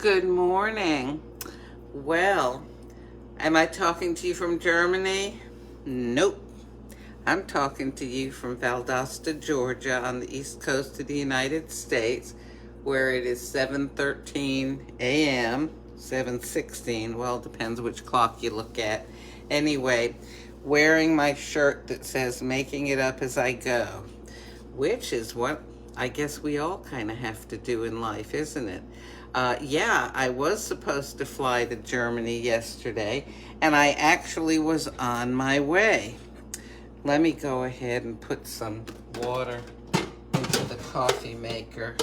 Good morning. Well, am I talking to you from Germany? Nope. I'm talking to you from Valdosta, Georgia, on the east coast of the United States, where it is 7:13 a.m., 7:16, well, it depends which clock you look at. Anyway, wearing my shirt that says "Making It Up as I Go," which is what I guess we all kind of have to do in life, isn't it? Yeah, I was supposed to fly to Germany yesterday, and I actually was on my way. Let me go ahead and put some water into the coffee maker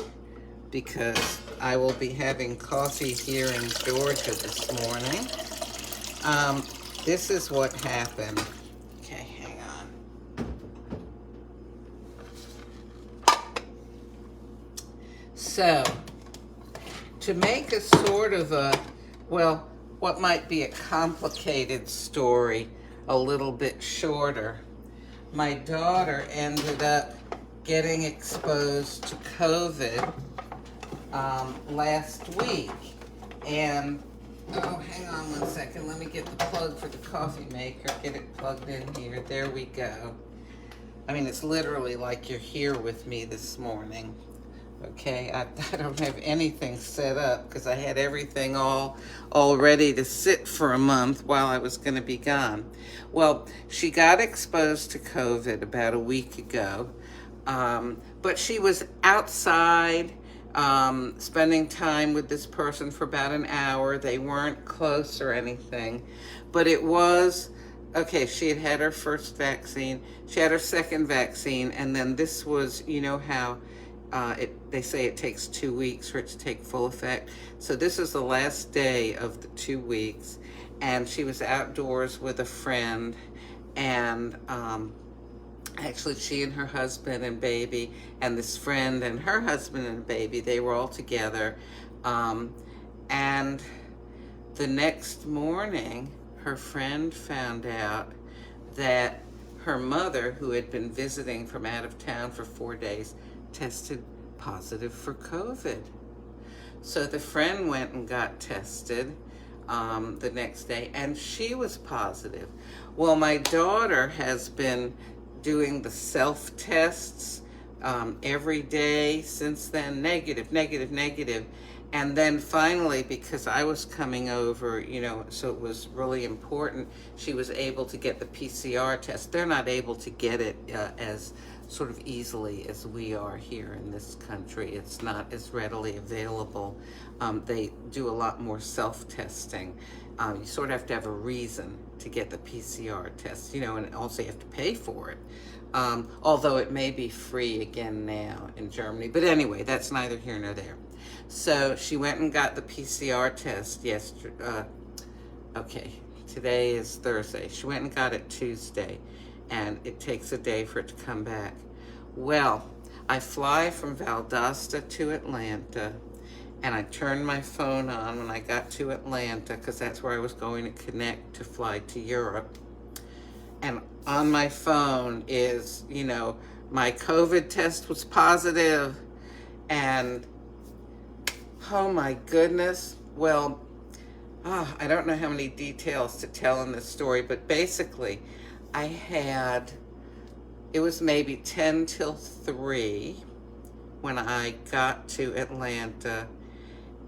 because I will be having coffee here in Georgia this morning. This is what happened. Okay, hang on. So, to make a sort of what might be a complicated story a little bit shorter, my daughter ended up getting exposed to COVID last week. And, hang on one second. Let me get the plug for the coffee maker, get it plugged in here. There we go. I mean, it's literally like you're here with me this morning. Okay, I don't have anything set up because I had everything all ready to sit for a month while I was going to be gone. Well, she got exposed to COVID about a week ago, but she was outside spending time with this person for about an hour. They weren't close or anything, but it was, okay, she had had her first vaccine, she had her second vaccine, and then this was, you know how they say it takes 2 weeks for it to take full effect. So this is the last day of the 2 weeks, and she was outdoors with a friend, and actually she and her husband and baby, and this friend and her husband and baby, they were all together. And the next morning, her friend found out that her mother, who had been visiting from out of town for 4 days, tested positive for COVID. So the friend went and got tested the next day, and she was positive. Well, my daughter has been doing the self-tests every day since then, negative. And then finally, because I was coming over, so it was really important, she was able to get the PCR test. They're not able to get it as sort of easily as we are here in this country. It's not as readily available. They do a lot more self-testing. You sort of have to have a reason to get the PCR test, and also you have to pay for it. Although it may be free again now in Germany. But anyway, that's neither here nor there. So she went and got the PCR test yesterday. Today is Thursday. She went and got it Tuesday, and it takes a day for it to come back. Well, I fly from Valdosta to Atlanta, and I turned my phone on when I got to Atlanta because that's where I was going to connect to fly to Europe. And on my phone is, my COVID test was positive, and oh my goodness. Well, I don't know how many details to tell in this story, but basically it was maybe 10 till 3 when I got to Atlanta,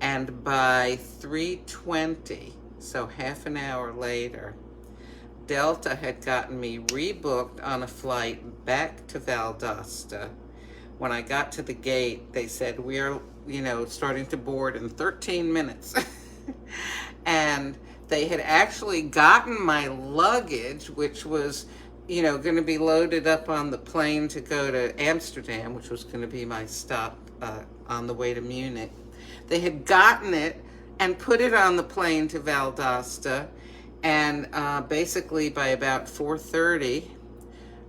and by 3:20, so half an hour later, Delta had gotten me rebooked on a flight back to Valdosta. When I got to the gate, they said, we're, starting to board in 13 minutes. And they had actually gotten my luggage, which was, going to be loaded up on the plane to go to Amsterdam, which was going to be my stop on the way to Munich. They had gotten it and put it on the plane to Valdosta, and basically by about 4:30,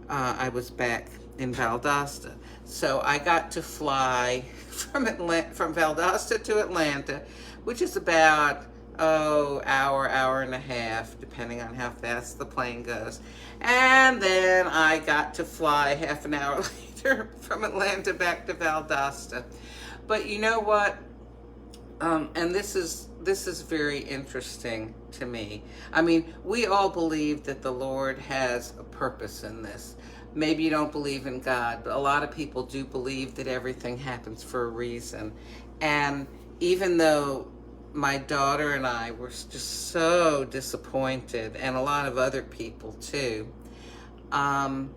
I was back in Valdosta. So I got to fly from Valdosta to Atlanta, which is about hour and a half, depending on how fast the plane goes. And then I got to fly half an hour later from Atlanta back to Valdosta. But you know what? And this is very interesting to me. I mean, we all believe that the Lord has a purpose in this. Maybe you don't believe in God, but a lot of people do believe that everything happens for a reason. And even though my daughter and I were just so disappointed, and a lot of other people too, um,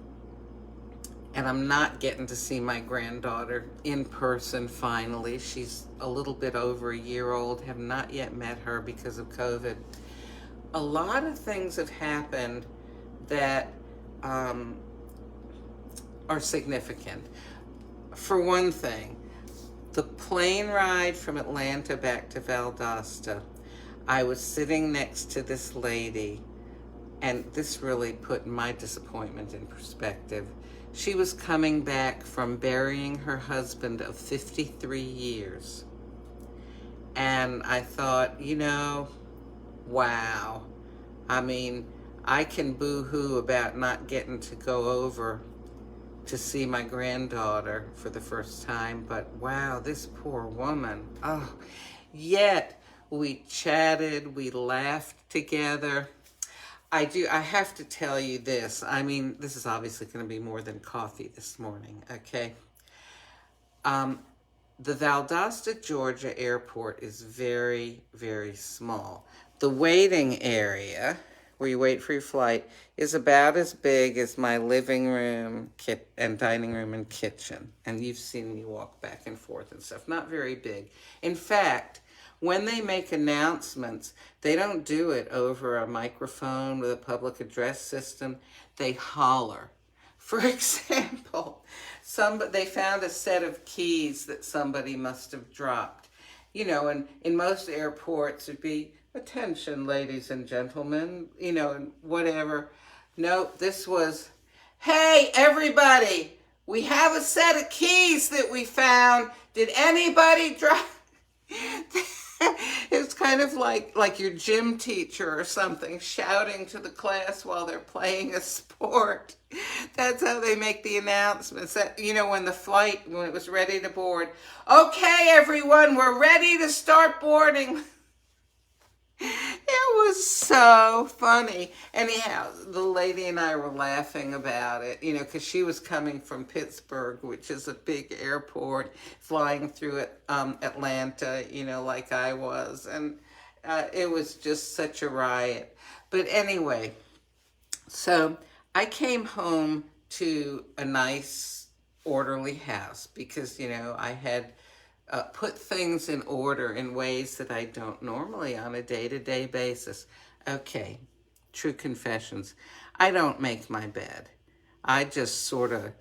and I'm not getting to see my granddaughter in person finally. She's a little bit over a year old, have not yet met her because of COVID. A lot of things have happened that um, are significant. For one thing, the plane ride from Atlanta back to Valdosta, I was sitting next to this lady, and this really put my disappointment in perspective. She was coming back from burying her husband of 53 years. And I thought, wow. I mean, I can boo-hoo about not getting to go over to see my granddaughter for the first time, but wow, this poor woman. Oh, yet we chatted, we laughed together. I have to tell you this. I mean, this is obviously going to be more than coffee this morning, okay? Um, the Valdosta, Georgia airport is very, very small. The waiting area, where you wait for your flight, is about as big as my living room and dining room and kitchen. And you've seen me walk back and forth and stuff. Not very big. In fact, when they make announcements, they don't do it over a microphone with a public address system. They holler. For example, they found a set of keys that somebody must have dropped. And in most airports it'd be, attention, ladies and gentlemen, and whatever. No, this was, hey, everybody, we have a set of keys that we found. Did anybody drop? It's kind of like your gym teacher or something shouting to the class while they're playing a sport. That's how they make the announcements. That, when it was ready to board. Okay, everyone, we're ready to start boarding. It was so funny. Anyhow, the lady and I were laughing about it, because she was coming from Pittsburgh, which is a big airport, flying through Atlanta, like I was. And it was just such a riot. But anyway, so I came home to a nice, orderly house because, I had put things in order in ways that I don't normally on a day-to-day basis. Okay, true confessions. I don't make my bed. I just sort of,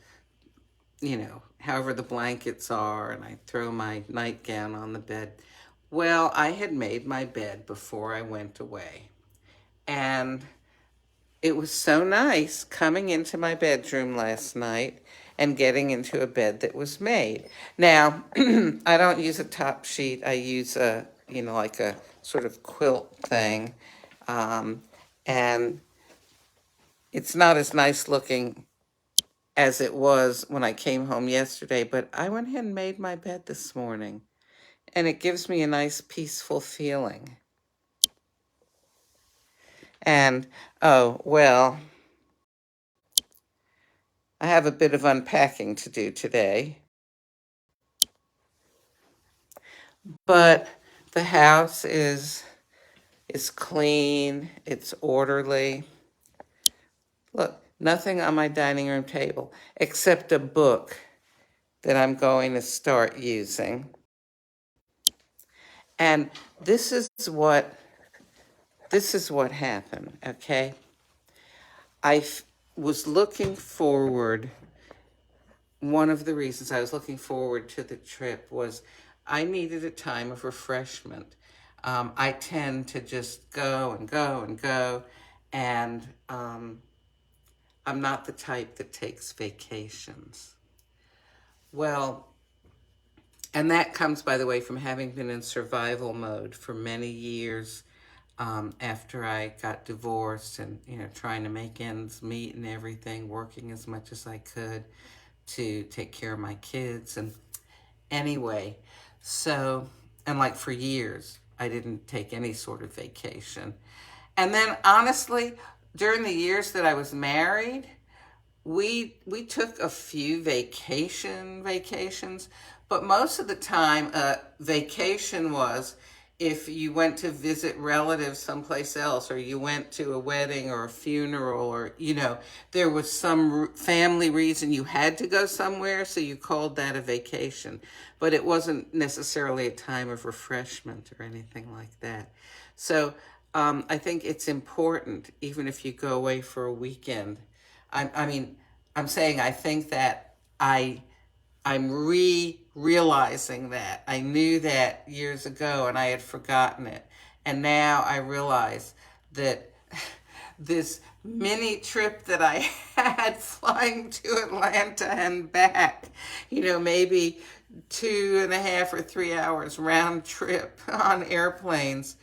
however the blankets are, and I throw my nightgown on the bed. Well, I had made my bed before I went away. And it was so nice coming into my bedroom last night and getting into a bed that was made. Now, I don't use a top sheet. I use like a sort of quilt thing. And it's not as nice looking as it was when I came home yesterday, but I went ahead and made my bed this morning. And it gives me a nice, peaceful feeling. And, oh, well, I have a bit of unpacking to do today. But the house is clean, it's orderly. Look, nothing on my dining room table except a book that I'm going to start using. And this is what happened, okay? Was looking forward, one of the reasons I was looking forward to the trip was I needed a time of refreshment. I tend to just go and go and go, and I'm not the type that takes vacations. Well, and that comes, by the way, from having been in survival mode for many years after I got divorced and, trying to make ends meet and everything, working as much as I could to take care of my kids. And anyway, so And like for years, I didn't take any sort of vacation. And then honestly, during the years that I was married, we took a few vacations, but most of the time, vacation was if you went to visit relatives someplace else, or you went to a wedding or a funeral, or there was some family reason you had to go somewhere, so you called that a vacation. But it wasn't necessarily a time of refreshment or anything like that. So I think it's important, even if you go away for a weekend. I mean, I'm saying I think that I'm realizing that. I knew that years ago and I had forgotten it. And now I realize that this mini trip that I had flying to Atlanta and back, maybe 2.5 or 3 hours round trip on airplanes,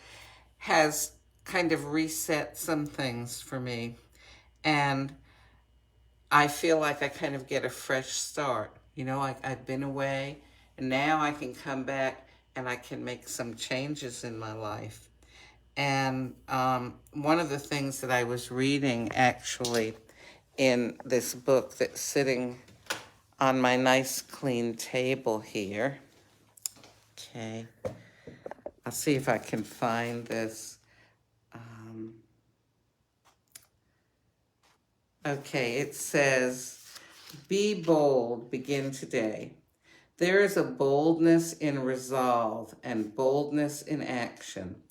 has kind of reset some things for me. And I feel like I kind of get a fresh start. I've been away, and now I can come back and I can make some changes in my life. And one of the things that I was reading actually in this book that's sitting on my nice clean table here. Okay. I'll see if I can find this. Okay, it says, "Be bold, begin today. There is a boldness in resolve and boldness in action.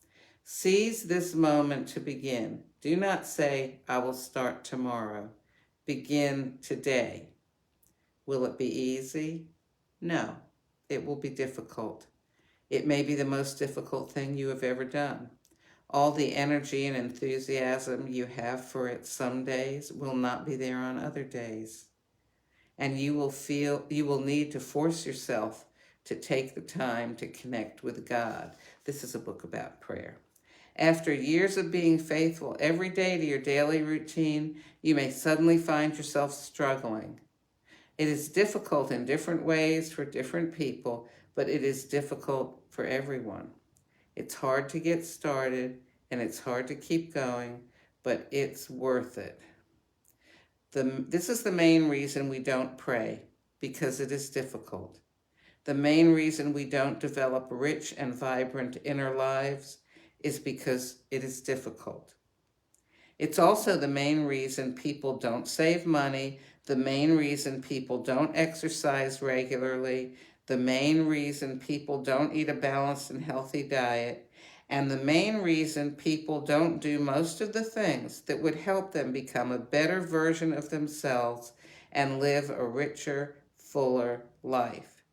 Seize this moment to begin. Do not say, 'I will start tomorrow.' Begin today." Will it be easy? No, it will be difficult. It may be the most difficult thing you have ever done. All the energy and enthusiasm you have for it some days will not be there on other days. And you will need to force yourself to take the time to connect with God. This is a book about prayer. After years of being faithful every day to your daily routine, you may suddenly find yourself struggling. It is difficult in different ways for different people, but it is difficult for everyone. It's hard to get started, and it's hard to keep going, but it's worth it. This is the main reason we don't pray, because it is difficult. The main reason we don't develop rich and vibrant inner lives is because it is difficult. It's also the main reason people don't save money, the main reason people don't exercise regularly, the main reason people don't eat a balanced and healthy diet, and the main reason people don't do most of the things that would help them become a better version of themselves and live a richer, fuller life.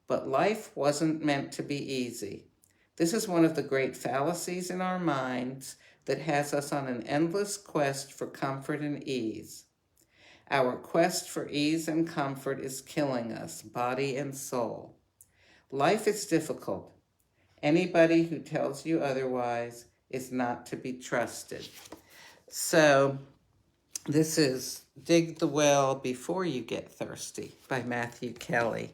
But life wasn't meant to be easy. This is one of the great fallacies in our minds that has us on an endless quest for comfort and ease. Our quest for ease and comfort is killing us, body and soul. Life is difficult. Anybody who tells you otherwise is not to be trusted. So this is Dig the Well Before You Get Thirsty by Matthew Kelly.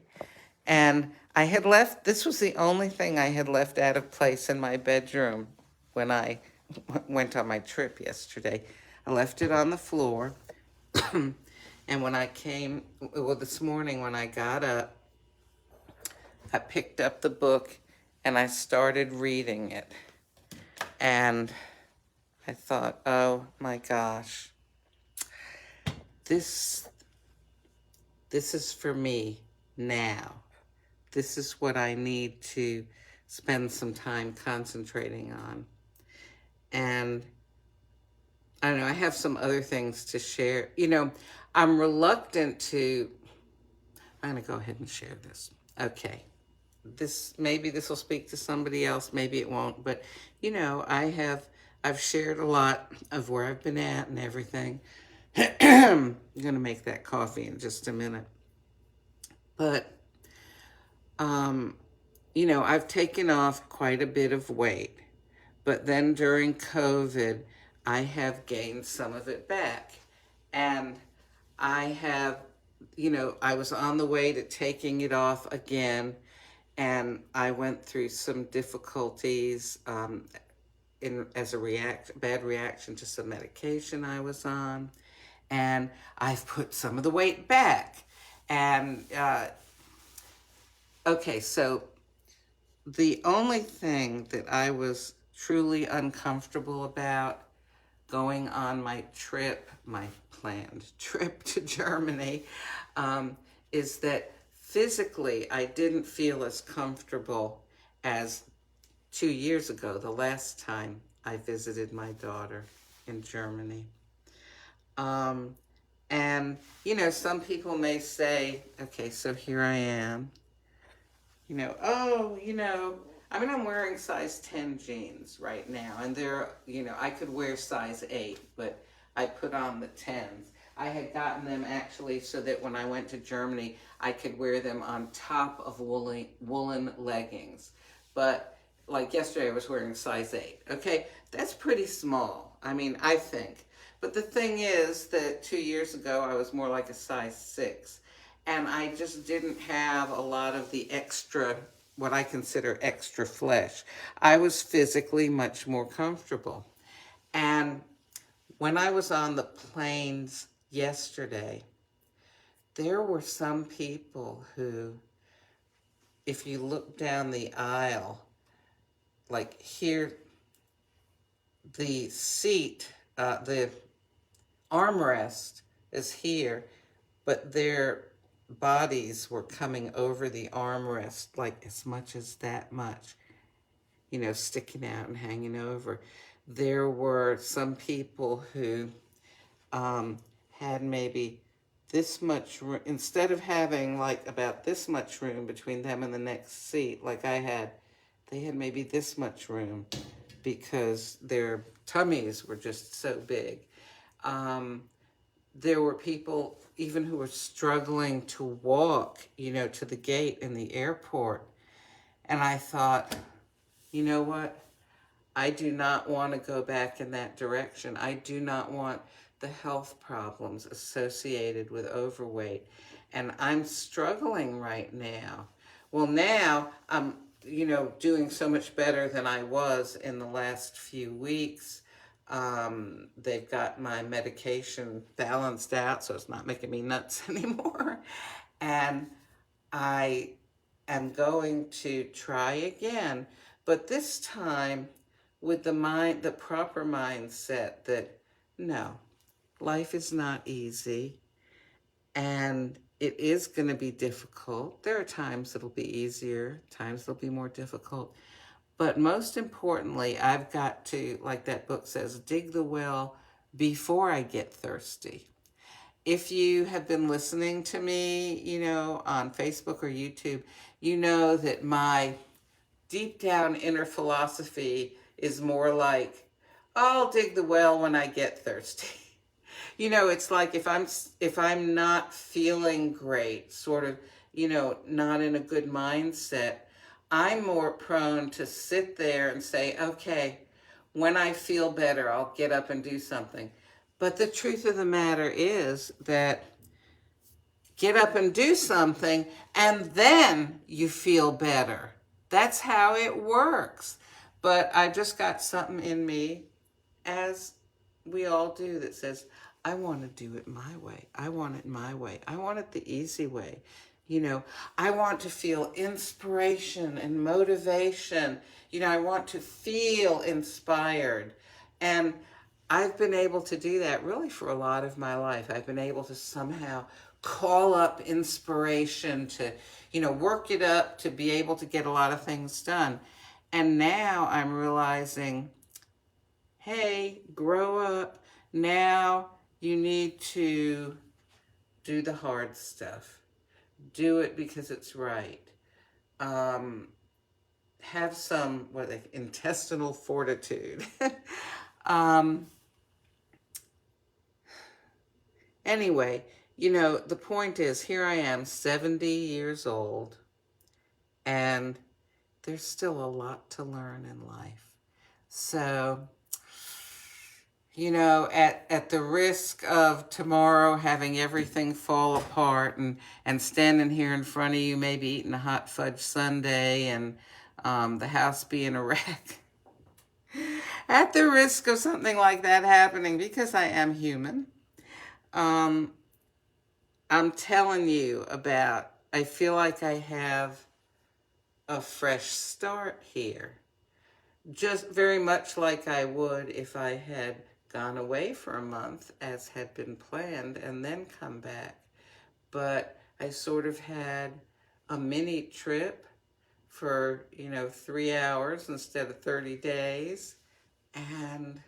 And this was the only thing I had left out of place in my bedroom when I went on my trip yesterday. I left it on the floor. And when I this morning when I got up, I picked up the book and I started reading it. And I thought, oh my gosh, this is for me now. This is what I need to spend some time concentrating on. And I don't know, I have some other things to share. I'm reluctant to, I'm going to go ahead and share this. Okay. Maybe this will speak to somebody else, maybe it won't, but I've shared a lot of where I've been at and everything. I'm going to make that coffee in just a minute. But, I've taken off quite a bit of weight, but then during COVID, I have gained some of it back. And I have, I was on the way to taking it off again. and I went through some difficulties as a bad reaction to some medication I was on, and I've put some of the weight back. And okay, so the only thing that I was truly uncomfortable about going on my planned trip to Germany, is that physically I didn't feel as comfortable as 2 years ago, the last time I visited my daughter in Germany. And, some people may say, okay, so here I am, I'm wearing size 10 jeans right now, and I could wear size 8, but I put on the 10s. I had gotten them actually so that when I went to Germany, I could wear them on top of woolen leggings. But like yesterday, I was wearing size 8. Okay, that's pretty small. I think. But the thing is that 2 years ago, I was more like a size 6. And I just didn't have a lot of the extra, what I consider extra flesh. I was physically much more comfortable. And when I was on the planes yesterday, there were some people who, if you look down the aisle, like here, the seat, the armrest is here, but their bodies were coming over the armrest, like as much as that much, sticking out and hanging over. There were some people who had maybe this much room, instead of having like about this much room between them and the next seat, like I had, they had maybe this much room because their tummies were just so big. There were people even who were struggling to walk, to the gate in the airport. And I thought, you know what? I do not want to go back in that direction. I do not want the health problems associated with overweight. And I'm struggling right now. Well, now I'm, doing so much better than I was in the last few weeks. They've got my medication balanced out, so it's not making me nuts anymore. And I am going to try again, but this time with the proper mindset that no, life is not easy, and it is going to be difficult. There are times it'll be easier, times it'll be more difficult. But most importantly, I've got to, like that book says, dig the well before I get thirsty. If you have been listening to me, on Facebook or YouTube, you know that my deep down inner philosophy is more like, I'll dig the well when I get thirsty. It's like if I'm not feeling great, sort of, not in a good mindset, I'm more prone to sit there and say, okay, when I feel better, I'll get up and do something. But the truth of the matter is that get up and do something, and then you feel better. That's how it works. But I just got something in me, as we all do, that says, I want to do it my way. I want it my way. I want it the easy way. I want to feel inspiration and motivation. I want to feel inspired. And I've been able to do that really for a lot of my life. I've been able to somehow call up inspiration to, work it up to be able to get a lot of things done. And now I'm realizing, hey, grow up. Now you need to do the hard stuff. Do it because it's right. Have some, intestinal fortitude. Anyway, the point is, here I am, 70 years old, and there's still a lot to learn in life. So You know, at the risk of tomorrow having everything fall apart and standing here in front of you, maybe eating a hot fudge sundae and the house being a wreck. At the risk of something like that happening, because I am human, um, I'm telling you about, I feel like I have a fresh start here. Just very much like I would if I had gone away for a month, as had been planned, and then come back. But I sort of had a mini trip for, 3 hours instead of 30 days. And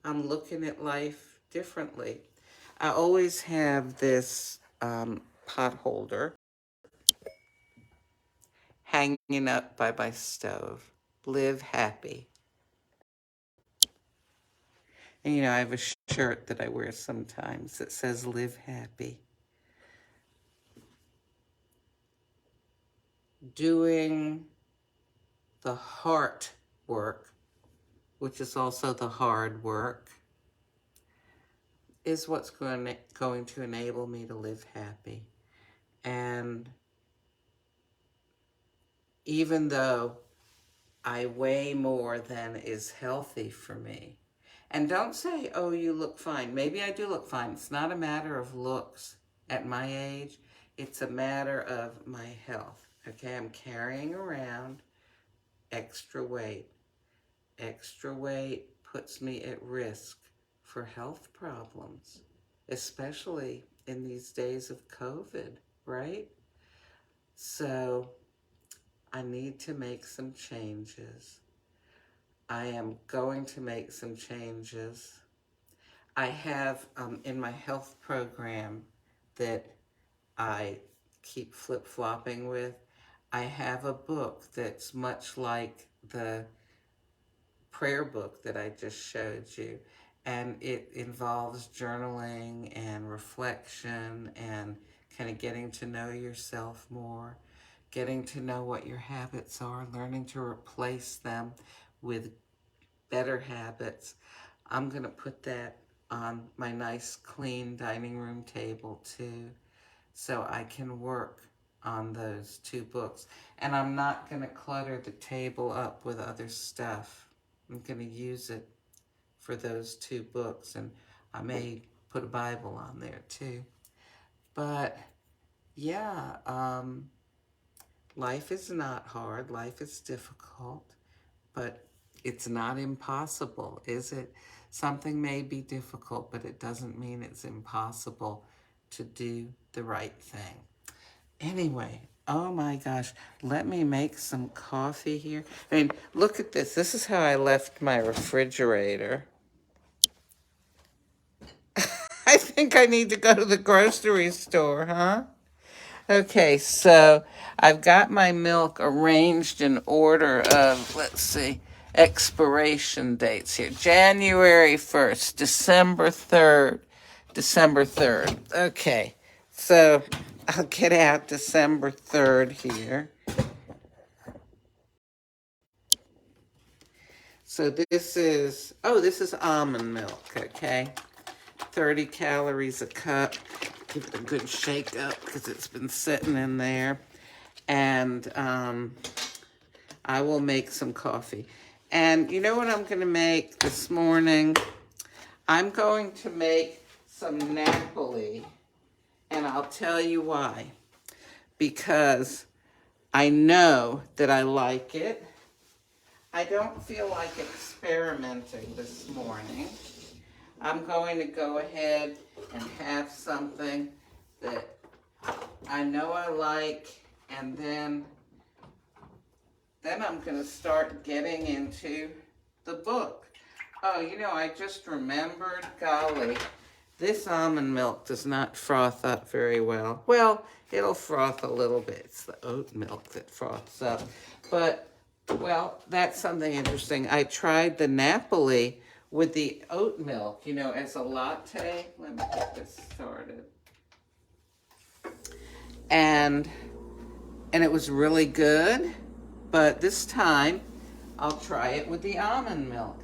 I'm looking at life differently. I always have this pot holder hanging up by my stove. Live happy. And I have a shirt that I wear sometimes that says live happy. Doing the heart work, which is also the hard work, is what's going to enable me to live happy. And even though I weigh more than is healthy for me, and don't say, oh, you look fine. Maybe I do look fine. It's not a matter of looks at my age. It's a matter of my health. Okay, I'm carrying around extra weight. Extra weight puts me at risk for health problems, especially in these days of COVID, right? So I need to make some changes. I am going to make some changes. I have in my health program that I keep flip-flopping with, I have a book that's much like the prayer book that I just showed you. And it involves journaling and reflection and kind of getting to know yourself more, getting to know what your habits are, learning to replace them with better habits. I'm going to put that on my nice, clean dining room table too, so I can work on those two books. And I'm not going to clutter the table up with other stuff. I'm going to use it for those two books, and I may put a Bible on there too. But yeah, life is not hard. Life is difficult, but it's not impossible, is it? Something may be difficult, but it doesn't mean it's impossible to do the right thing. Anyway, oh my gosh, let me make some coffee here. I mean, look at this. This is how I left my refrigerator. I think I need to go to the grocery store, huh? Okay, so I've got my milk arranged in order of, let's see, expiration dates here. January 1st, December 3rd, December 3rd. Okay, so I'll get out December 3rd here. So this is almond milk, okay? 30 calories a cup. Give it a good shake up because it's been sitting in there. And I will make some coffee. And you know what I'm going to make this morning? I'm going to make some Napoli. And I'll tell you why. Because I know that I like it. I don't feel like experimenting this morning. I'm going to go ahead and have something that I know I like, and then I'm going to start getting into the book. Oh, I just remembered, golly, this almond milk does not froth up very well. Well, it'll froth a little bit. It's the oat milk that froths up. But, well, that's something interesting. I tried the Napoli with the oat milk, as a latte. Let me get this started. And it was really good, but this time I'll try it with the almond milk.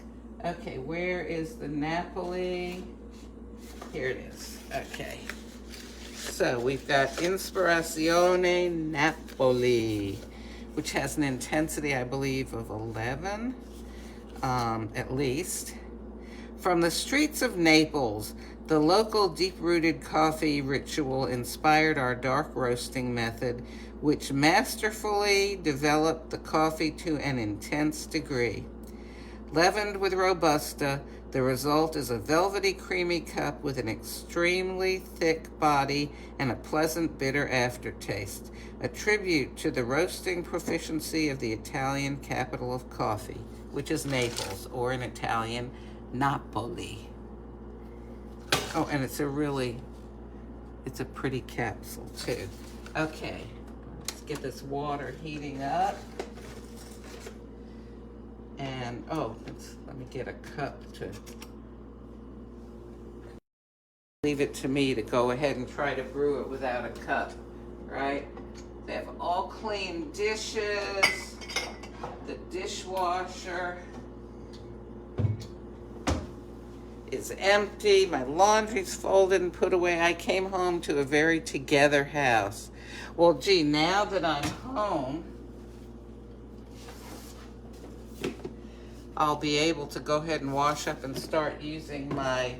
Okay, where is the Napoli? Here it is. Okay. So we've got Inspirazione Napoli, which has an intensity, I believe, of 11, at least. From the streets of Naples, the local deep-rooted coffee ritual inspired our dark roasting method, which masterfully developed the coffee to an intense degree. Leavened with Robusta, the result is a velvety, creamy cup with an extremely thick body and a pleasant, bitter aftertaste, a tribute to the roasting proficiency of the Italian capital of coffee, which is Naples, or in Italian, Napoli. Oh, and it's a pretty capsule, too. Okay, let's get this water heating up. And, let me get a cup to leave it to me to go ahead and try to brew it without a cup, right? They have all clean dishes, the dishwasher is empty, my laundry's folded and put away. I came home to a very together house. Well, gee, now that I'm home, I'll be able to go ahead and wash up and start using my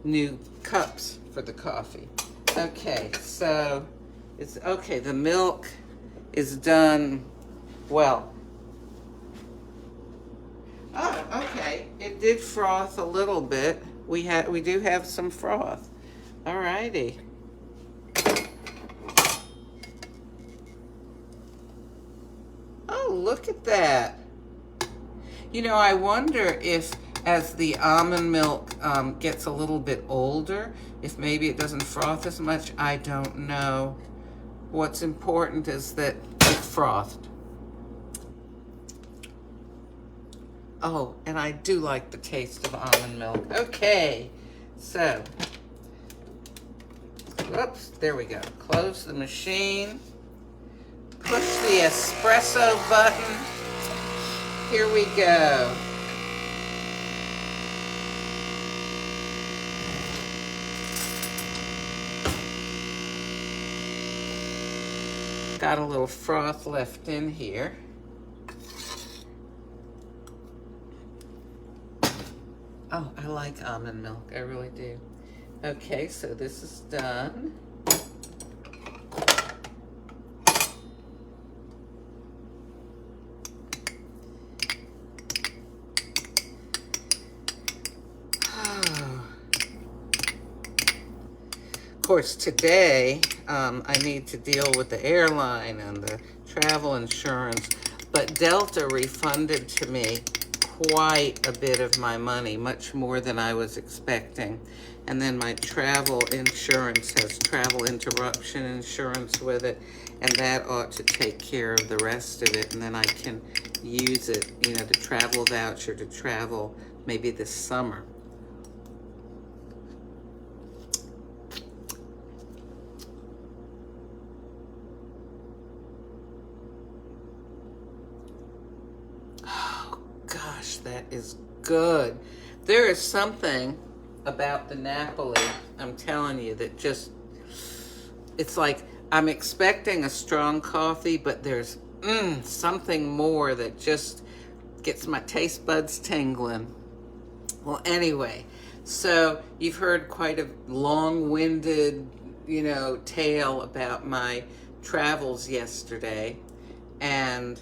new cups for the coffee. Okay, so the milk is done well. Oh, okay, it did froth a little bit. We do have some froth. All righty. Oh, look at that. You know, I wonder if as the almond milk gets a little bit older, if maybe it doesn't froth as much. I don't know. What's important is that it frothed. Oh, and I do like the taste of almond milk. Okay, so, whoops, there we go. Close the machine. Push the espresso button. Here we go. Got a little froth left in here. Oh, I like almond milk. I really do. Okay, so this is done. Of course, today I need to deal with the airline and the travel insurance, but Delta refunded to me quite a bit of my money, much more than I was expecting. And then my travel insurance has travel interruption insurance with it, and that ought to take care of the rest of it, and then I can use it, you know, the travel voucher to travel maybe this summer. That is good. There is something about the Napoli, I'm telling you, that just, it's like I'm expecting a strong coffee, but there's something more that just gets my taste buds tingling. Well, anyway, so you've heard quite a long-winded, you know, tale about my travels yesterday, and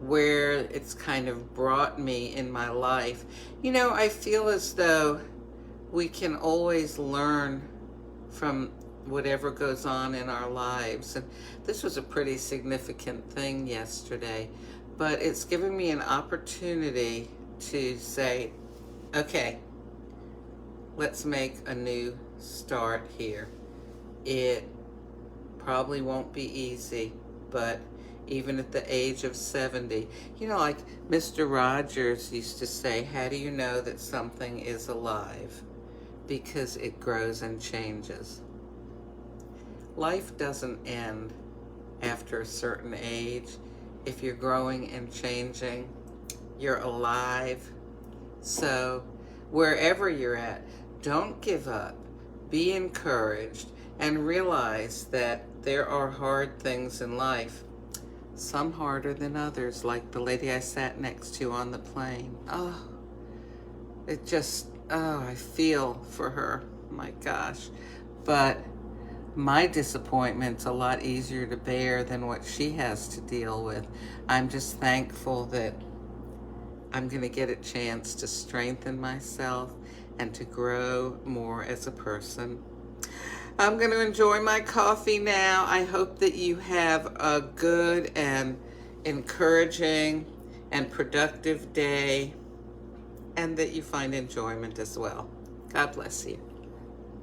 where it's kind of brought me in my life. You know, I feel as though we can always learn from whatever goes on in our lives. And this was a pretty significant thing yesterday, but it's given me an opportunity to say, okay, let's make a new start here. It probably won't be easy, but even at the age of 70. You know, like Mr. Rogers used to say, how do you know that something is alive? Because it grows and changes. Life doesn't end after a certain age. If you're growing and changing, you're alive. So wherever you're at, don't give up. Be encouraged and realize that there are hard things in life, some harder than others, like the lady I sat next to on the plane. Oh, I feel for her, my gosh. But my disappointment's a lot easier to bear than what she has to deal with. I'm just thankful that I'm going to get a chance to strengthen myself and to grow more as a person. I'm going to enjoy my coffee now. I hope that you have a good and encouraging and productive day, and that you find enjoyment as well. God bless you.